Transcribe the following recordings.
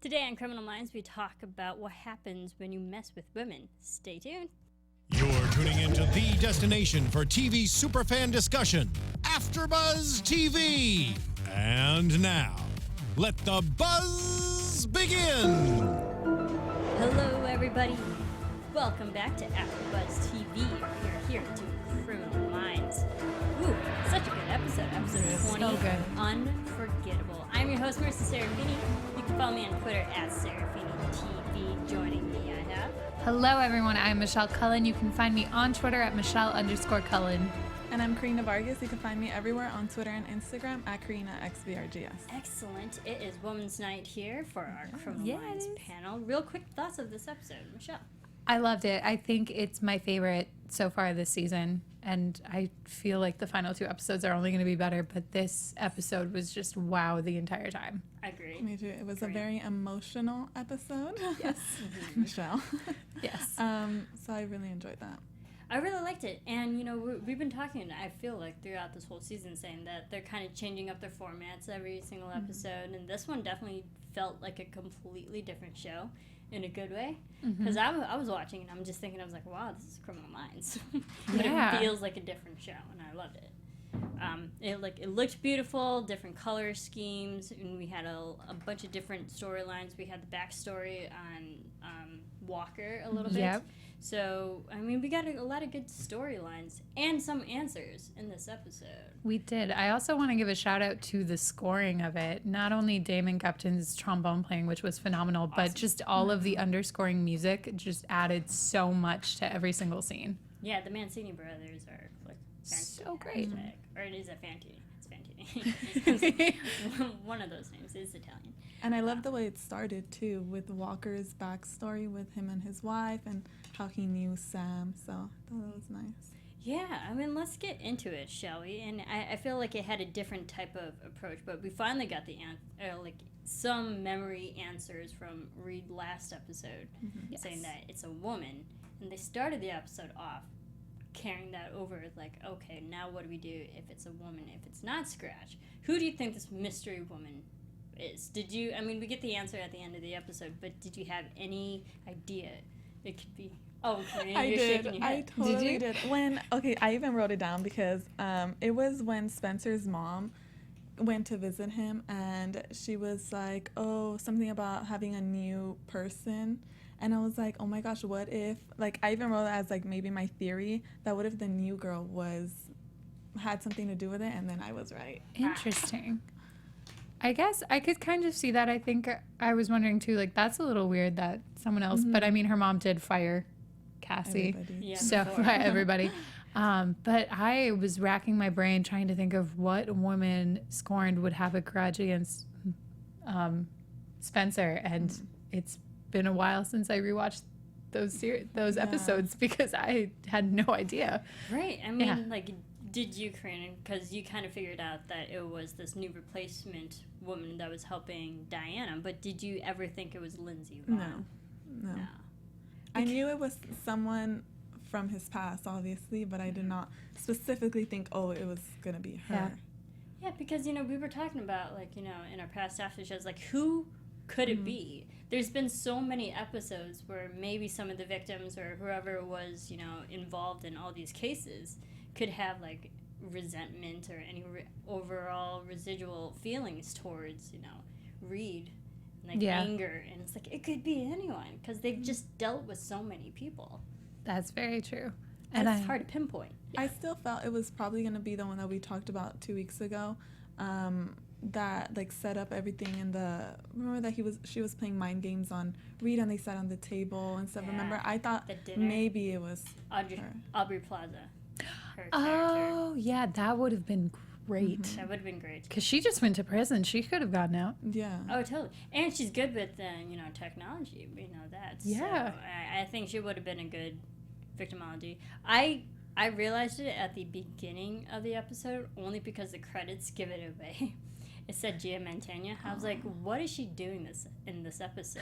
Today on Criminal Minds, we talk about what happens when you mess with women. Stay tuned. You're tuning into the destination for TV superfan discussion, AFTERBUZZ TV. And now, let the buzz begin. Hello, everybody. Welcome back to AFTERBUZZ TV. We're here to Criminal Minds. Ooh, such a good episode. Episode 20, so good. Unforgettable. I'm your host, Marisa Serafini. You can follow me on Twitter at SeraphiniTV. Joining me, I have... Hello, everyone. I'm Michelle Cullen. You can find me on Twitter at Michelle_Cullen. And I'm Karina Vargas. You can find me everywhere on Twitter and Instagram at KarinaXVRGS. Excellent. It is Women's Night here for our Criminal Minds panel. Real quick thoughts of this episode. Michelle. I loved it. I think it's my favorite so far this season. And I feel like the final two episodes are only going to be better. But this episode was just wow the entire time. I agree. Me too. It was a very emotional episode. Yes. Michelle. Yes. So I really enjoyed that. I really liked it. And, you know, we've been talking, I feel like, throughout this whole season, saying that they're kind of changing up their formats every single episode. And this one definitely felt like a completely different show in a good way. Because I was watching and I'm just thinking, I was like, wow, this is Criminal Minds. But it feels like a different show, and I loved it. It looked beautiful, different color schemes, and we had a bunch of different storylines. We had the backstory on Walker a little bit. Yep. So, I mean, we got a lot of good storylines and some answers in this episode. We did. I also want to give a shout out to the scoring of it. Not only Damon Gupton's trombone playing, which was phenomenal, but just all of the underscoring music just added so much to every single scene. Yeah, the Mancini brothers are like fantastic. So great. Or it is a Fantini. It's Fantini. One of those names is Italian. And I love the way it started, too, with Walker's backstory with him and his wife and how he knew Sam. So I thought that was nice. Yeah, I mean, let's get into it, shall we? And I feel like it had a different type of approach, but we finally got some memory answers from Reed last episode, saying that it's a woman. And they started the episode off carrying that over, like, okay, now what do we do if it's a woman, if it's not Scratch? Who do you think this mystery woman is? We get the answer at the end of the episode, but did you have any idea it could be? Oh, Karina, you're shaking your head. I totally did. I even wrote it down because it was when Spencer's mom went to visit him, and she was like, oh, something about having a new person. And I was like, oh my gosh, what if, like, I even wrote it as, like, maybe my theory, that what if the new girl had something to do with it, and then I was right. Interesting. I guess I could kind of see that. I think I was wondering, too, like, that's a little weird that someone else, but I mean, her mom did fire Cassie. Everybody. But I was racking my brain trying to think of what woman scorned would have a grudge against Spencer, and it's been a while since I rewatched those episodes because I had no idea. Right. I mean, like, did you, Karina, because you kind of figured out that it was this new replacement woman that was helping Diana, but did you ever think it was Lindsay Vaughn? No. I knew it was someone from his past, obviously, but I did not specifically think, oh, it was going to be her. Yeah, because, you know, we were talking about, like, you know, in our past after shows, like, who could it be? There's been so many episodes where maybe some of the victims or whoever was, you know, involved in all these cases could have, like, resentment or any overall residual feelings towards, you know, Reed, like anger. And it's like, it could be anyone because they've just dealt with so many people. That's very true. And it's hard to pinpoint. I still felt it was probably going to be the one that we talked about 2 weeks ago. That like set up everything remember that she was playing mind games on Reed and they sat on the table and stuff. Remember, I thought maybe it was Aubrey Plaza. Her character. Yeah, that would have been great. That would have been great because she just went to prison. She could have gotten out. Yeah. Oh, totally. And she's good with technology. We know that. Yeah. So I think she would have been a good victimology. I realized it at the beginning of the episode only because the credits give it away. It said Gia Mantegna. I was like, what is she doing in this episode?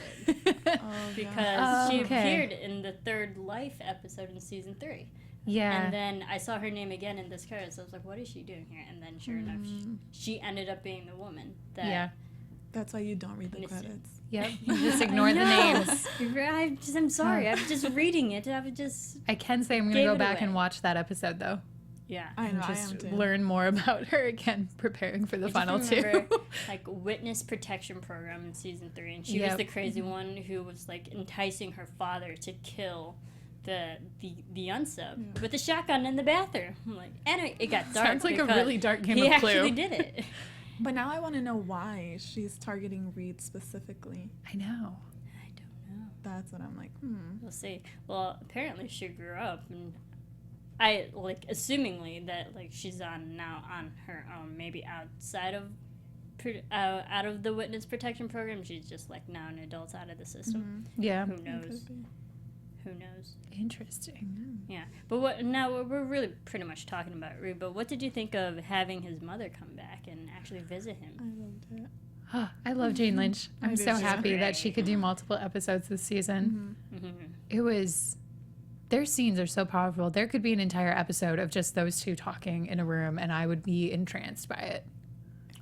Because she appeared in the Third Life episode in season 3. Yeah. And then I saw her name again in this credits. So I was like, what is she doing here? And then sure enough, she ended up being the woman that That's why you don't read the credits. Yep, you just ignore the names. I'm sorry. I'm just reading it. I can say I'm going to go back and watch that episode, though. Yeah. I know, just I am too. learn more about her again, preparing for the final two. Like, Witness Protection Program in season 3, and she was the crazy one who was, like, enticing her father to kill the unsub with a shotgun in the bathroom. I'm like, and it got dark. Sounds like a really dark game of Clue. He actually did it. But now I want to know why she's targeting Reed specifically. I know. I don't know. That's what I'm like, We'll see. Well, apparently she grew up, and I, like, assumingly that, like, she's now on her own, maybe outside of out of the Witness Protection Program. She's just, like, now an adult out of the system. Yeah. Who knows? Who knows? Interesting. Yeah. But we're really pretty much talking about Reed, but what did you think of having his mother come back and actually visit him? I loved it. Oh, I love Jane Lynch. I'm so happy great. that she could do multiple episodes this season. It was... Their scenes are so powerful. There could be an entire episode of just those two talking in a room, and I would be entranced by it.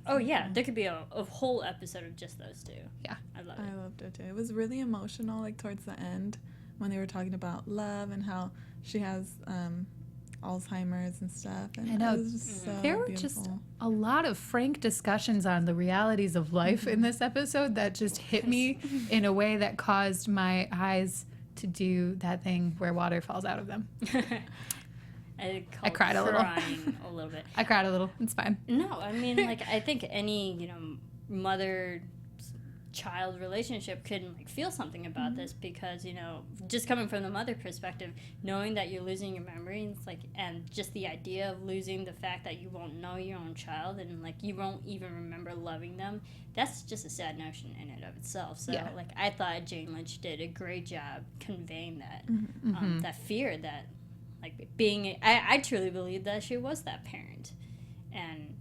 Oh, yeah. There could be a whole episode of just those two. Yeah. I love it. I loved it, too. It was really emotional, like, towards the end, when they were talking about love and how she has Alzheimer's and stuff. And I know. It was just so there were beautiful. just a lot of frank discussions on the realities of life in this episode that just hit me in a way that caused my eyes to do that thing where water falls out of them. I cried a little. Crying a little bit. I cried a little. It's fine. No, I mean, like, I think any, mother-child relationship could, like, feel something about this because, just coming from the mother perspective, knowing that you're losing your memories, like, and just the idea of losing the fact that you won't know your own child and, like, you won't even remember loving them, that's just a sad notion in and of itself. So, like, I thought Jane Lynch did a great job conveying that, that fear that, like, I truly believe that she was that parent and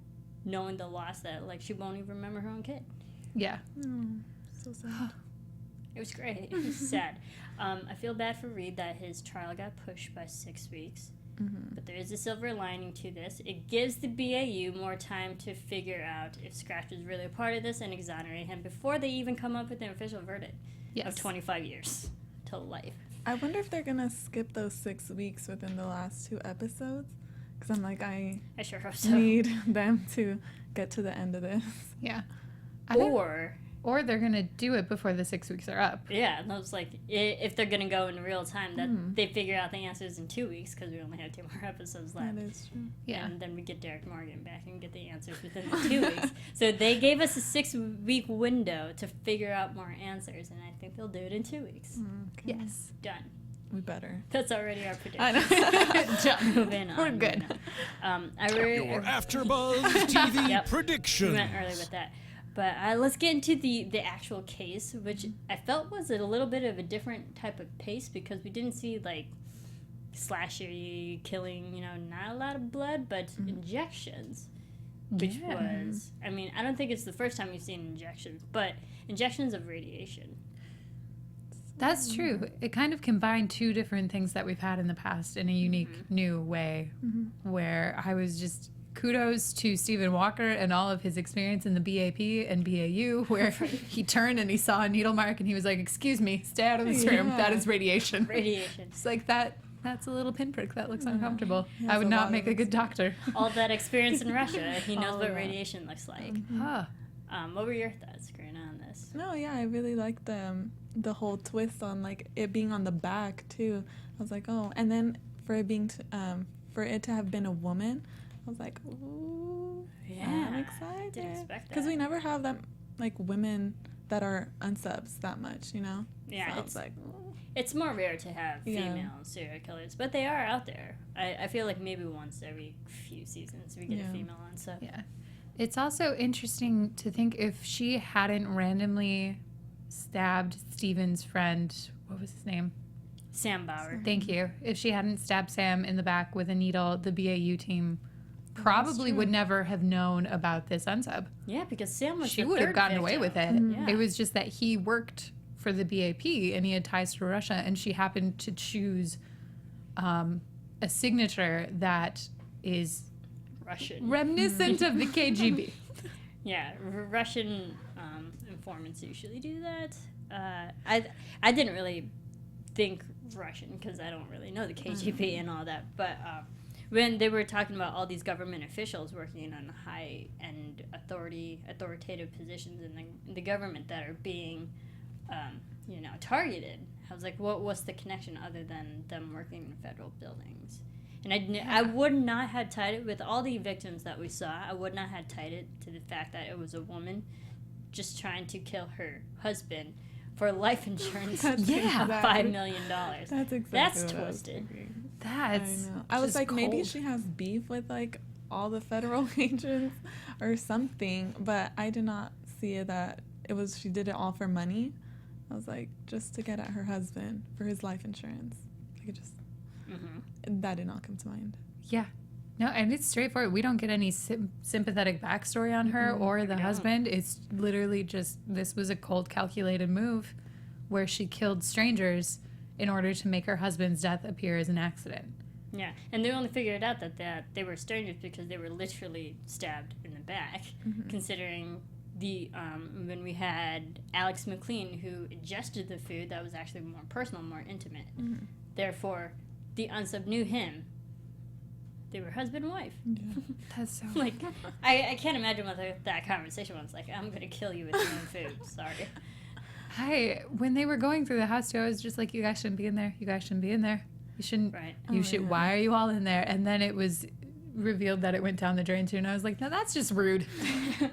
knowing the loss that, like, she won't even remember her own kid. Yeah. So sad. It was great. It was sad. I feel bad for Reed that his trial got pushed by 6 weeks. But there is a silver lining to this. It gives the BAU more time to figure out if Scratch was really a part of this and exonerate him before they even come up with an official verdict of 25 years to life. I wonder if they're going to skip those 6 weeks within the last 2 episodes. Because I'm like, I sure hope so. need them to get to the end of this. Yeah. Or they're going to do it before the 6 weeks are up. Yeah, and I was like, if they're going to go in real time, that they figure out the answers in 2 weeks because we only have 2 more episodes left. That is true. Yeah. And then we get Derek Morgan back and get the answers within the 2 weeks. So they gave us a 6-week window to figure out more answers, and I think they'll do it in 2 weeks. Okay. Yes. Done. We better. That's already our prediction. I know. Done. Moving on. We're good. Your AfterBuzz TV prediction. We went early with that. But let's get into the actual case, which I felt was a little bit of a different type of pace because we didn't see, like, slashery killing, not a lot of blood, but injections, which was, I mean, I don't think it's the first time you've seen injections, but injections of radiation. That's true. It kind of combined 2 different things that we've had in the past in a unique, new way, where I was just kudos to Stephen Walker and all of his experience in the BAP and BAU, where he turned and he saw a needle mark and he was like, "Excuse me, stay out of this room. That is radiation." Radiation. It's like that's a little pinprick. That looks uncomfortable. I would not make a good doctor. All that experience in Russia. He knows what radiation looks like. What were your thoughts, Karina, on this? No, yeah, I really liked the whole twist on, like, it being on the back too. I was like, oh, and then for it being for it to have been a woman, I was like, ooh, Yeah, I'm excited. didn't expect that. Because we never have that, like, women that are unsubs that much, Yeah, so I was like, it's more rare to have female serial killers, but they are out there. I feel like maybe once every few seasons we get a female unsub. Yeah. It's also interesting to think if she hadn't randomly stabbed Steven's friend, what was his name? Sam Bauer. Thank you. If she hadn't stabbed Sam in the back with a needle, the BAU team probably would never have known about this unsub. Yeah, because Sam was She the would have third gotten away victim. with it. Yeah. It was just that he worked for the BAP and he had ties to Russia, and she happened to choose a signature that is Russian. reminiscent of the KGB. Yeah, Russian informants usually do that. I didn't really think Russian because I don't really know the KGB and all that, but when they were talking about all these government officials working on high-end authoritative positions in the government that are being, targeted, I was like, what's the connection other than them working in federal buildings? And I would not have tied it with all the victims that we saw. I would not have tied it to the fact that it was a woman just trying to kill her husband for life insurance. $5 million. That's exactly That's twisted. I was like, cold. maybe she has beef with like all the federal agents or something, but I did not see it that it was she did it all for money. I was like, just to get at her husband for his life insurance. I could just that did not come to mind. Yeah. No, and it's straightforward. We don't get any sympathetic backstory on her or the husband. It's literally just, this was a cold, calculated move where she killed strangers in order to make her husband's death appear as an accident. Yeah, and they only figured out that they were strangers because they were literally stabbed in the back, considering the when we had Alex McLean, who ingested the food that was actually more personal, more intimate. Therefore, the unsub knew him. They were husband and wife. Yeah. That's so... Like, I can't imagine what that conversation was like. I'm going to kill you with your own food. Sorry. When they were going through the house, too, I was just like, you guys shouldn't be in there. You guys shouldn't be in there. You shouldn't. Right. Why are you all in there? And then it was revealed that it went down the drain, too. And I was like, no, that's just rude.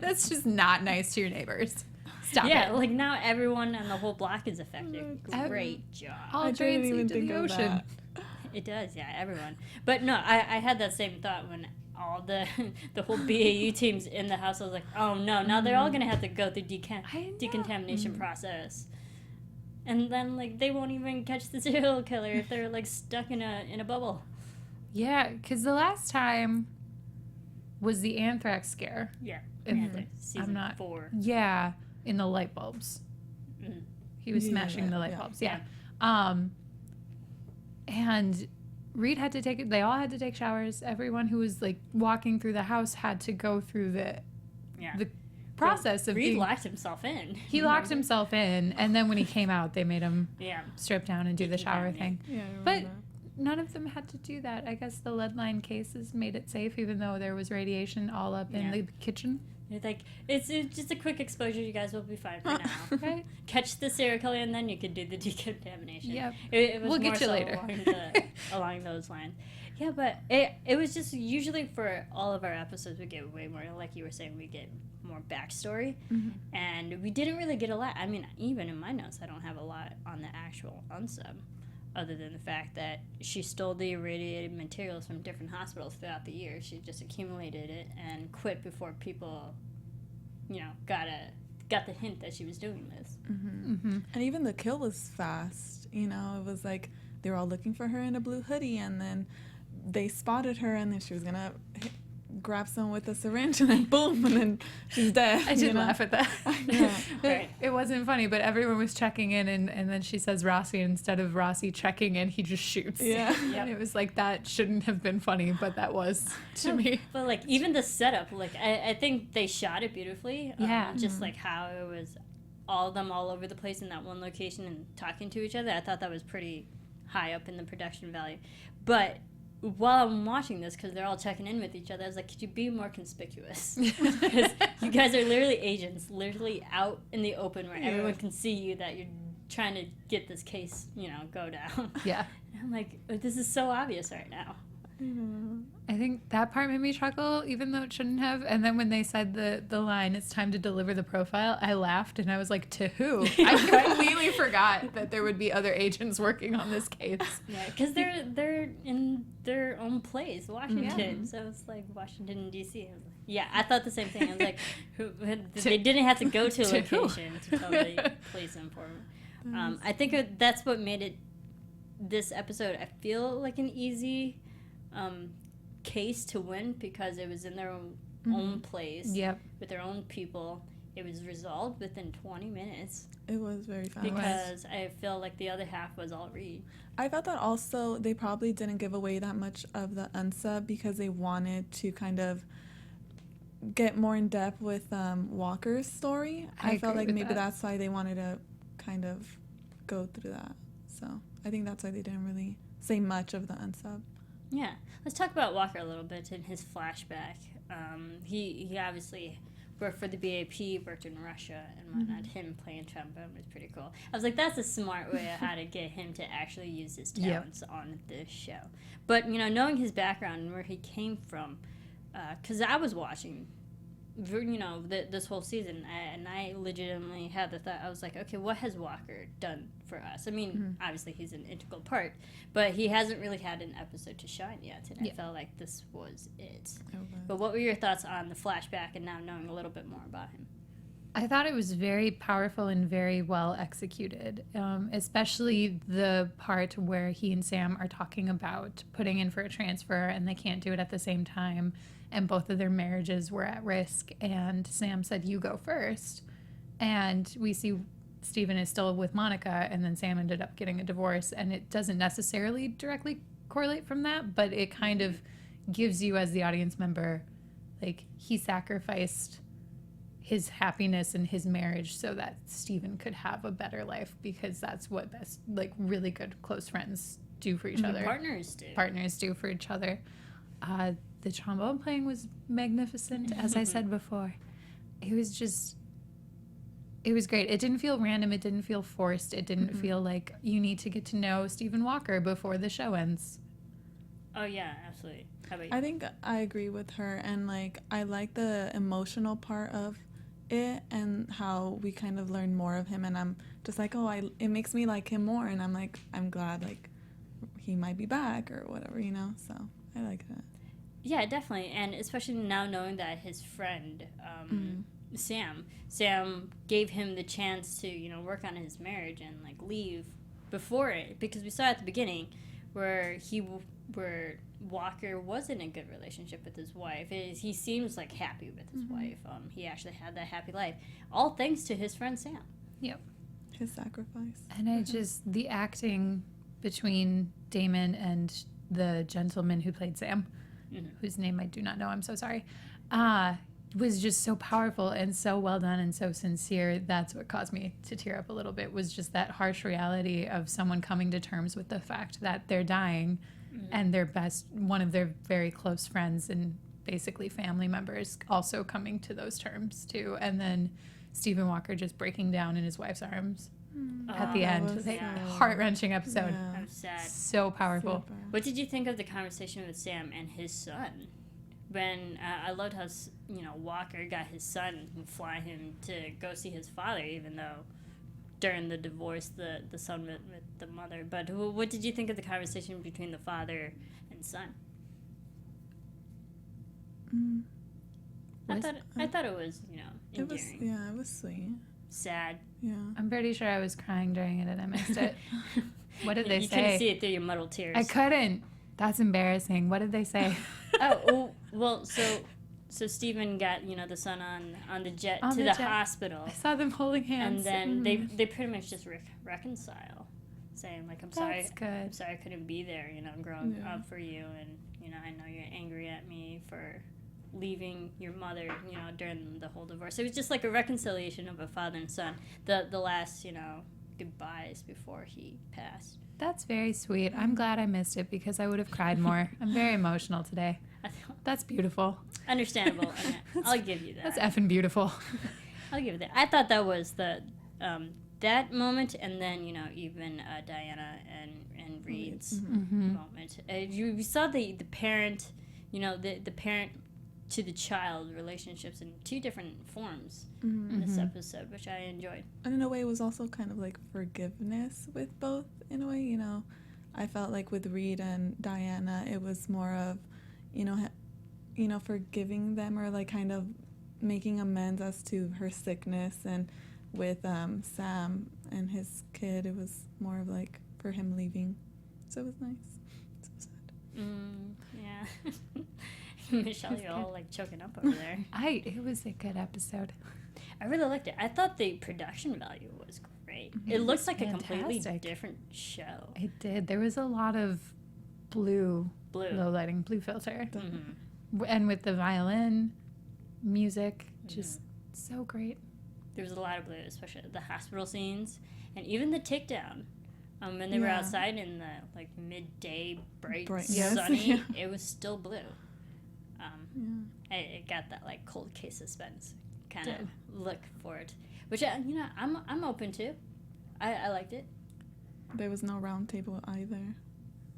That's just not nice to your neighbors. Stop it. Yeah, like now everyone on the whole block is affected. Great job. All drains lead to the ocean. It does, yeah, everyone. But no, I had that same thought when all the whole BAU team's in the house. I was like, oh no, now they're all going to have to go through decontamination process. And then, like, they won't even catch the serial killer if they're, like, stuck in a bubble. Yeah, because the last time was the anthrax scare. Yeah, Season 4. Yeah, in the light bulbs. He was smashing the light bulbs, and Reed had to they all had to take showers. Everyone who was, like, walking through the house had to go through the process of Reed locked himself in. He locked himself in, and then when he came out, they made him strip down and do the shower thing. Yeah, but none of them had to do that. I guess the lead line cases made it safe, even though there was radiation all up in the kitchen. It's like, it's just a quick exposure. You guys will be fine for now. Okay? Catch the serial killer, and then you could do the decontamination. Yep. It was we'll more get you so later. along those lines. Yeah, but it was just usually for all of our episodes, we get way more, like you were saying, we get more backstory. And we didn't really get a lot. I mean, even in my notes, I don't have a lot on the actual unsub, other than the fact that she stole the irradiated materials from different hospitals throughout the year. She just accumulated it and quit before people, got the hint that she was doing this. And even the kill was fast. It was like they were all looking for her in a blue hoodie, and then they spotted her, and then she was gonna grab someone with a syringe, and then boom, and then she's dead. I did laugh at that. Right. It wasn't funny, but everyone was checking in, and then she says Rossi, and instead of Rossi checking in, he just shoots. Yeah. And it was like, that shouldn't have been funny, but that was to me. But, like, even the setup, like, I think they shot it beautifully. Yeah. Just, like, how it was all of them all over the place in that one location and talking to each other. I thought that was pretty high up in the production value. But while I'm watching this, because they're all checking in with each other, I was like, could you be more conspicuous? Because you guys are literally agents, literally out in the open where everyone can see you, that you're trying to get this case, go down. Yeah. And I'm like, this is so obvious right now. I think that part made me chuckle, even though it shouldn't have. And then when they said the line, it's time to deliver the profile, I laughed, and I was like, to who? I completely forgot that there would be other agents working on this case. Yeah, because they're in their own place, Washington. So it's like Washington, D.C. I thought the same thing. I was like, they didn't have to go to a location to totally place them for them. I think that's what made this episode, I feel like an easy case to win, because it was in their own place with their own people. It was resolved within 20 minutes. It was very fast. Because I feel like the other half was all Reed. I thought that also they probably didn't give away that much of the unsub because they wanted to kind of get more in depth with Walker's story. I felt like maybe that's why they wanted to kind of go through that. So I think that's why they didn't really say much of the unsub. Yeah. Let's talk about Walker a little bit in his flashback. He obviously worked for the BAP, worked in Russia and whatnot. Him playing trombone was pretty cool. I was like, that's a smart way of how to get him to actually use his talents on this show. But, you know, knowing his background and where he came from, because I was watching, you know, this whole season, and I legitimately had the thought, I was like, okay, what has Walker done for us? I mean, obviously he's an integral part, but he hasn't really had an episode to shine yet, and I felt like this was it. But what were your thoughts on the flashback and now knowing a little bit more about him? I thought it was very powerful and very well executed, especially the part where he and Sam are talking about putting in for a transfer and they can't do it at the same time, and both of their marriages were at risk, and Sam said, you go first. And we see Steven is still with Monica, and then Sam ended up getting a divorce, and it doesn't necessarily directly correlate from that, but it kind of gives you as the audience member, like, he sacrificed his happiness and his marriage so that Steven could have a better life, because that's what best, like, really good close friends do for each other. Partners do for each other. The trombone playing was magnificent, as I said before. It was great. It didn't feel random. It didn't feel forced. It didn't feel like you need to get to know Stephen Walker before the show ends. Oh, yeah, absolutely. How about you? I think I agree with her, and, like, I like the emotional part of it and how we kind of learn more of him, and I'm just like, it makes me like him more, and I'm like, I'm glad, like, he might be back or whatever, you know, so I like that. Yeah, definitely, and especially now knowing that his friend, Sam gave him the chance to, you know, work on his marriage and, like, leave before it, because we saw at the beginning where Walker was in a good relationship with his wife. He seems, like, happy with his wife. He actually had that happy life, all thanks to his friend Sam. Yep. His sacrifice. And the acting between Damon and the gentleman who played Sam, whose name I do not know, I'm so sorry, was just so powerful and so well done and so sincere. That's what caused me to tear up a little bit, was just that harsh reality of someone coming to terms with the fact that they're dying and one of their very close friends and basically family members also coming to those terms too. And then Stephen Walker just breaking down in his wife's arms at the end. Heart-wrenching episode. Yeah. I'm sad. So powerful. Super. What did you think of the conversation with Sam and his son? When I loved how, you know, Walker got his son and fly him to go see his father, even though during the divorce the son with the mother. But what did you think of the conversation between the father and son? I thought it was, you know, endearing. It was sweet. Sad. Yeah. I'm pretty sure I was crying during it and I missed it. What did they say? You couldn't see it through your muddled tears. I couldn't. That's embarrassing. What did they say? Well, so Stephen got, you know, the son on the jet to the hospital. I saw them holding hands. And then they pretty much just reconcile, saying, like, I'm sorry. That's good. I'm sorry I couldn't be there, you know, growing up for you, and, you know, I know you're angry at me for leaving your mother, you know, during the whole divorce. It was just like a reconciliation of a father and son. The last, you know, goodbyes before he passed. That's very sweet. I'm glad I missed it because I would have cried more. I'm very emotional today. That's beautiful. Understandable. I'll give you that. That's effing beautiful. I'll give you that. I thought that was the that moment, and then, you know, even Diana and Reed's moment. You saw the parent, you know, the parent to the child relationships in two different forms in this episode, which I enjoyed. And in a way, it was also kind of like forgiveness with both, in a way, you know. I felt like with Reed and Diana, it was more of, you know, forgiving them, or like kind of making amends as to her sickness. And with Sam and his kid, it was more of like for him leaving. So it was nice. So sad. Yeah. Michelle, you're all like choking up over there. It was a good episode. I really liked it. I thought the production value was great. It looks like fantastic. A completely different show. It did. There was a lot of blue low lighting, blue filter. And with the violin, music, just so great. There was a lot of blue, especially the hospital scenes, and even the takedown. When they were outside in the like midday bright sunny, it was still blue. It got that like cold case suspense kind of look for it, which I'm open to. I liked it. There was no round table either.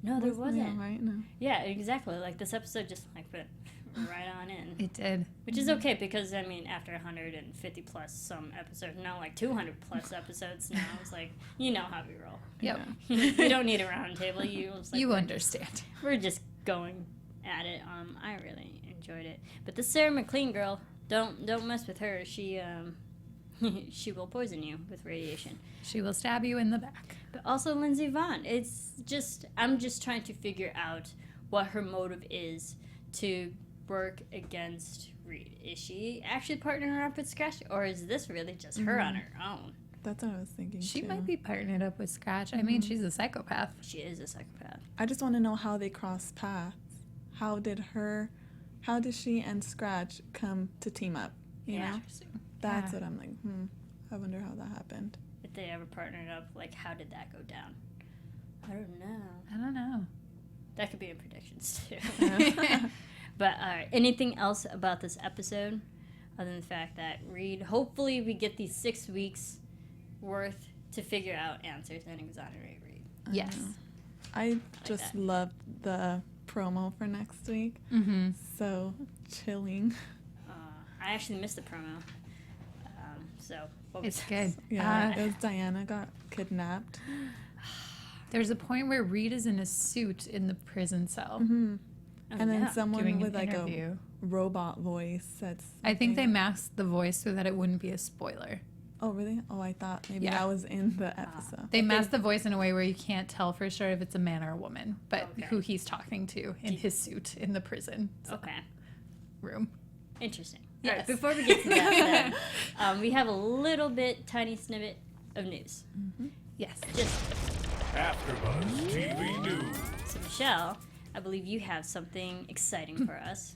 No, there wasn't. Yeah, right? No. Yeah, exactly. Like this episode just like went right on in. It did. Which is okay because I mean after 150 plus some episodes, now like 200 plus episodes now, it's like you know how we roll. Yep. You don't need a round table. You understand. We're just going at it. I really enjoyed it. But the Sarah McLean girl, don't mess with her. She she will poison you with radiation. She will stab you in the back. But also Lindsey Vonn. I'm just trying to figure out what her motive is to work against Reed. Is she actually partnering up with Scratch, or is this really just her on her own? That's what I was thinking. She too. might be partnered up with Scratch. I mean, she's a psychopath. She is a psychopath. I just want to know how they crossed paths. How did she and Scratch come to team up? You know? That's what I'm like, I wonder how that happened. If they ever partnered up, like, how did that go down? I don't know. That could be in predictions, too. But, all right, anything else about this episode other than the fact that Reed, hopefully we get these 6 weeks worth to figure out answers and exonerate Reed. Yes. I just loved the promo for next week. So chilling. I actually missed the promo. So what was It's good. Yeah, it was Diana got kidnapped. There's a point where Reed is in a suit in the prison cell. And then someone with like interview. a robot voice said something. I think they masked the voice so that it wouldn't be a spoiler. Oh, really? Oh, I thought maybe that was in the episode. They masked the voice in a way where you can't tell for sure if it's a man or a woman, but who he's talking to in his suit in the prison room. Interesting. Yes. All right, before we get to that, then, we have a little bit, tiny snippet of news. Yes. Just AFTERBUZZ TV News. so, Michelle, I believe you have something exciting for us.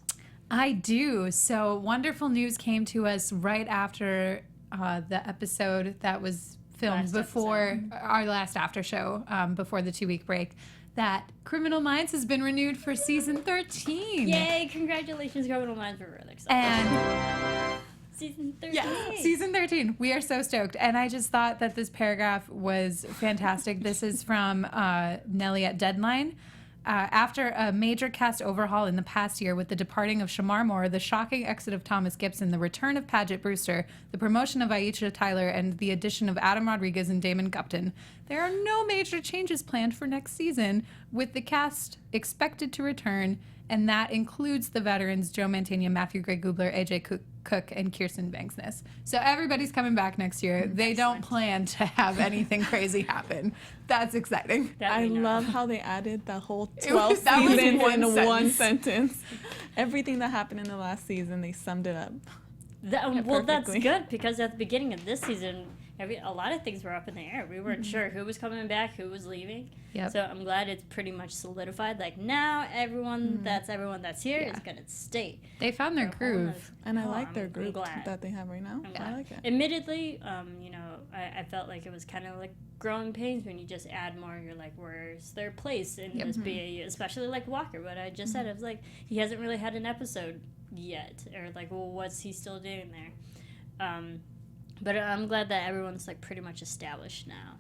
I do. So wonderful news came to us right after the episode that was filmed before our last after show, before the 2-week break, that Criminal Minds has been renewed for season 13. Yay! Congratulations, Criminal Minds. We're really excited. And season 13. yeah, season 13. We are so stoked. And I just thought that this paragraph was fantastic. This is from Nellie at Deadline. After a major cast overhaul in the past year with the departing of Shamar Moore, the shocking exit of Thomas Gibson, the return of Paget Brewster, the promotion of Aisha Tyler, and the addition of Adam Rodriguez and Damon Gupton, there are no major changes planned for next season, with the cast expected to return, and that includes the veterans Joe Mantegna, Matthew Gray Gubler, AJ Cook, and Kirsten Banksness. So everybody's coming back next year. They don't plan to have anything crazy happen. That's exciting. I love how they added the whole 12 seasons in one sentence. Everything that happened in the last season, they summed it up. Well, that's good because at the beginning of this season, a lot of things were up in the air. We weren't sure who was coming back, who was leaving. Yep. So I'm glad it's pretty much solidified. Like now, everyone that's here is gonna stay. They found their groove, and I like their groove that they have right now. I like it. Admittedly, I felt like it was kind of like growing pains when you just add more. You're like, where's their place in this BAU? Especially like Walker. But I just said it was like he hasn't really had an episode yet, or like, well, what's he still doing there? But I'm glad that everyone's like pretty much established now.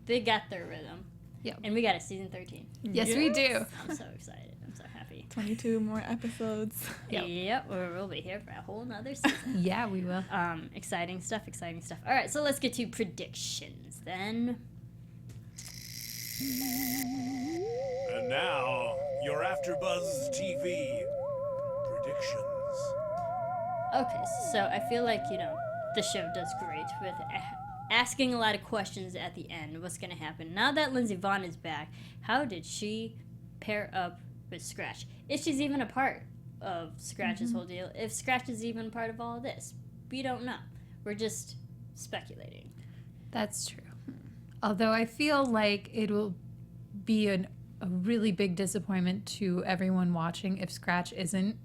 They got their rhythm. Yep. And we got a season 13. Yes, we do. I'm so excited. I'm so happy. 22 more episodes. Yep. We'll be here for a whole nother season. Yeah, we will. Exciting stuff. All right, so let's get to predictions then. And now, your AFTERBUZZ TV predictions. Okay, so I feel like, the show does great with asking a lot of questions at the end. What's going to happen? Now that Lindsey Vonn is back, how did she pair up with Scratch? If she's even a part of Scratch's whole deal, if Scratch is even part of all of this, we don't know. We're just speculating. That's true. Although I feel like it will be a really big disappointment to everyone watching if Scratch isn't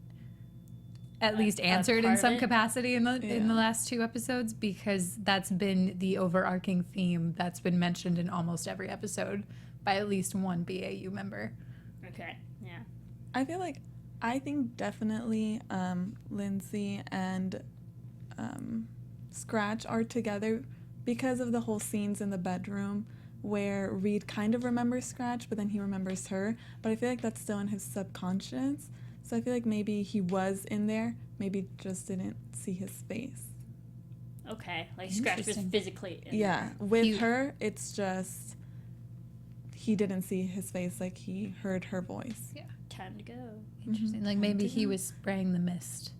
at least answered in part of some it. capacity in the last 2 episodes, because that's been the overarching theme that's been mentioned in almost every episode by at least one BAU member. Okay, yeah. I think definitely Lindsay and Scratch are together because of the whole scenes in the bedroom where Reed kind of remembers Scratch, but then he remembers her. But I feel like that's still in his subconscious. So I feel like maybe he was in there, maybe just didn't see his face. Okay, like Scratch was physically in there. With her, it's just he didn't see his face, like he heard her voice. Yeah. Time to go. Interesting. Like maybe he was spraying the mist.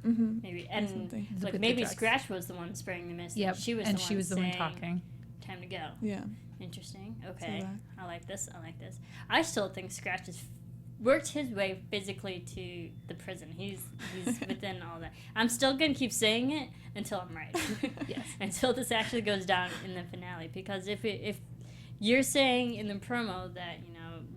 Mm-hmm. Maybe, and Something. like maybe Scratch was the one spraying the mist. Yep. And she was the one talking. Time to go. Yeah. Interesting. Okay. So I like this. I still think Scratch has worked his way physically to the prison. He's within all that. I'm still going to keep saying it until I'm right. Yes. Until this actually goes down in the finale. Because if you're saying in the promo that,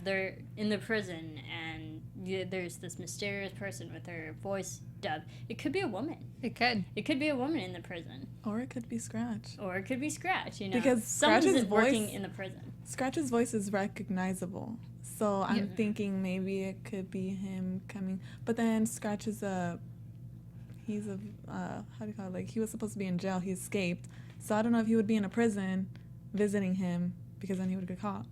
they're in the prison and there's this mysterious person with her voice dubbed, it could be a woman. It could. It could be a woman in the prison. Or it could be Scratch. Or it could be Scratch, Because someone's Scratch's working voice- in the prison. Scratch's voice is recognizable. So I'm thinking maybe it could be him coming. But then Scratch is how do you call it? Like, he was supposed to be in jail. He escaped. So I don't know if he would be in a prison visiting him, because then he would get caught.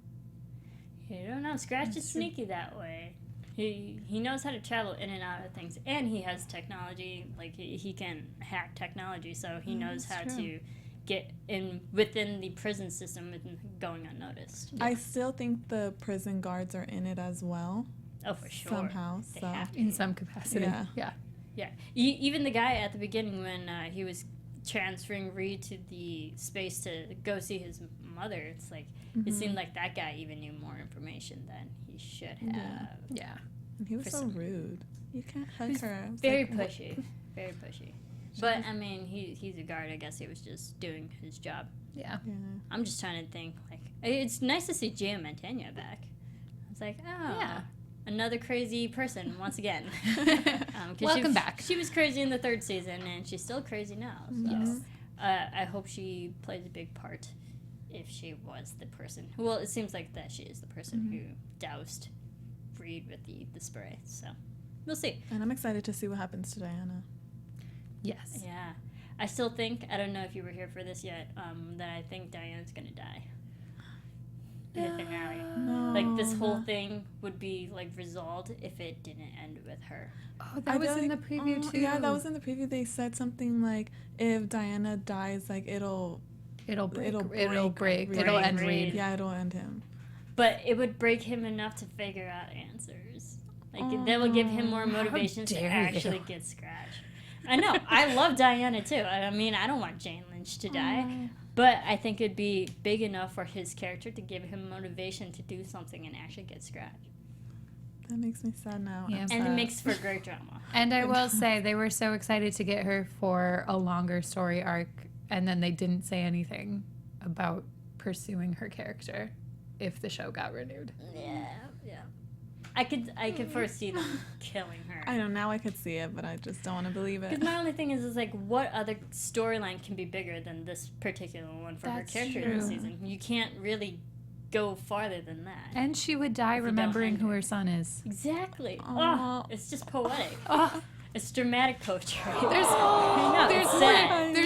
You don't know. Scratch is sneaky that way. He knows how to travel in and out of things, and he has technology. Like, he can hack technology, so he knows how to get in within the prison system and going unnoticed. I still think the prison guards are in it as well. Oh, for sure. Somehow. They So have to. In some capacity. Yeah. Yeah. Even the guy at the beginning when he was transferring Reed to the space to go see his mother, it's like it seemed like that guy even knew more information than he should have. Yeah. And he was so rude. You can't hug her. I was Very like, what? pushy. Very pushy. But I mean, he's a guard. I guess he was just doing his job. Yeah. Yeah. I'm just trying to think. Like, it's nice to see Gia Mantegna back. It's like, oh, Yeah. another crazy person once again. Welcome back. She was crazy in the 3rd season, and she's still crazy now. So Yes. I hope she plays a big part. If she was the person, well, it seems like that she is the person who doused Reed with the spray. So we'll see. And I'm excited to see what happens to Diana. Yes. Yeah, I still think, I don't know if you were here for this yet, that I think Diana's gonna die in the finale. No, Like, this whole thing would be, like, resolved if it didn't end with her. Oh, that was in the preview too. Yeah, that was in the preview. They said something like, if Diana dies, like, it'll break. Reed. It'll end Reed. Reed. Yeah, it'll end him. But it would break him enough to figure out answers. Like, that will give him more motivation to dare actually you. get Scratch. I know. I love Diana, too. I mean, I don't want Jane Lynch to die. But I think it'd be big enough for his character to give him motivation to do something and actually get Scratch. That makes me sad now. Yeah. And it makes for great drama. And I will say, they were so excited to get her for a longer story arc, and then they didn't say anything about pursuing her character if the show got renewed. Yeah. I could foresee them killing her. I know, now I could see it, but I just don't want to believe it. Because my only thing is like, what other storyline can be bigger than this particular one for That's her character true. this season? You can't really go farther than that. And she would die If you don't remembering end who her. her son is. Exactly. Aw. Oh, it's just poetic. Oh, It's dramatic poetry. there's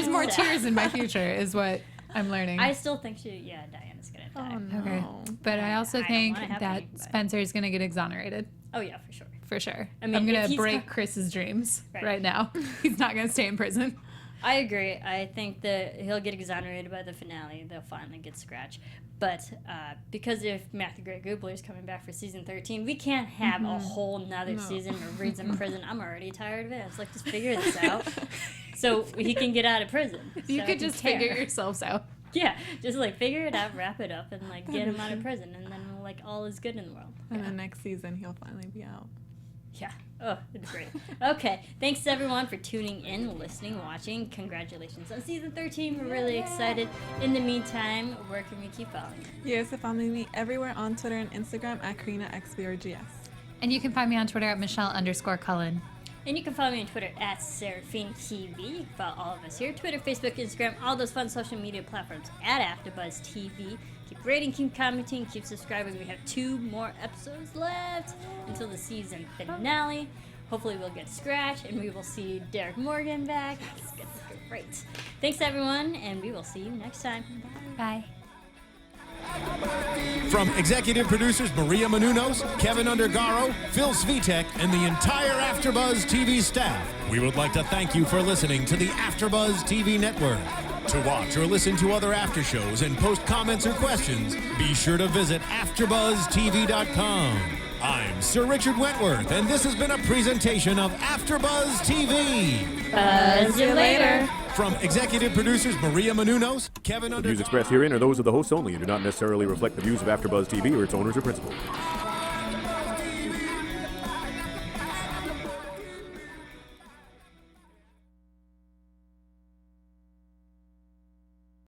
more Sad. tears in my future, is what I'm learning. I still think Diana's gonna die. Oh, no. Okay. But I also I don't think wanna have that any, but- Spencer's going to get exonerated. Oh yeah, for sure. For sure. I mean, I'm if going to he's break co- Chris's dreams Right. right now. He's not going to stay in prison. I agree. I think that he'll get exonerated by the finale. They'll finally get Scratch. But because if Matthew Gray Gubler is coming back for season 13, we can't have a whole nother season where Reed's in prison. I'm already tired of it. It's like, just figure this out so he can get out of prison. You So I could can just care. figure yourselves out. Yeah, just like figure it out, wrap it up, and like get him out of prison, and then like all is good in the world. And then next season, he'll finally be out. Yeah. Oh, it's great. Okay. Thanks everyone for tuning in, listening, watching. Congratulations on season 13. We're really excited. In the meantime, where can we keep following? Yes, so follow me everywhere on Twitter and Instagram at KarinaXBRGS. And you can find me on Twitter at Michelle_Cullen. And you can follow me on Twitter at SeraphiniTV. You can follow all of us here, Twitter, Facebook, Instagram, all those fun social media platforms at AfterBuzz TV. Keep rating, keep commenting, keep subscribing. We have 2 more episodes left until the season finale. Hopefully we'll get Scratch, and we will see Derek Morgan back. It's gonna be great. Thanks, everyone, and we will see you next time. Bye. From executive producers Maria Menounos, Kevin Undergaro, Phil Svitek, and the entire AfterBuzz TV staff, we would like to thank you for listening to the AfterBuzz TV network. To watch or listen to other after shows and post comments or questions, be sure to visit AfterBuzzTV.com. I'm Sir Richard Wentworth, and this has been a presentation of AfterBuzz TV. Buzz you later. From executive producers Maria Menounos, Kevin The Undergaro. views expressed herein are those of the hosts only and do not necessarily reflect the views of AfterBuzz TV or its owners or principals.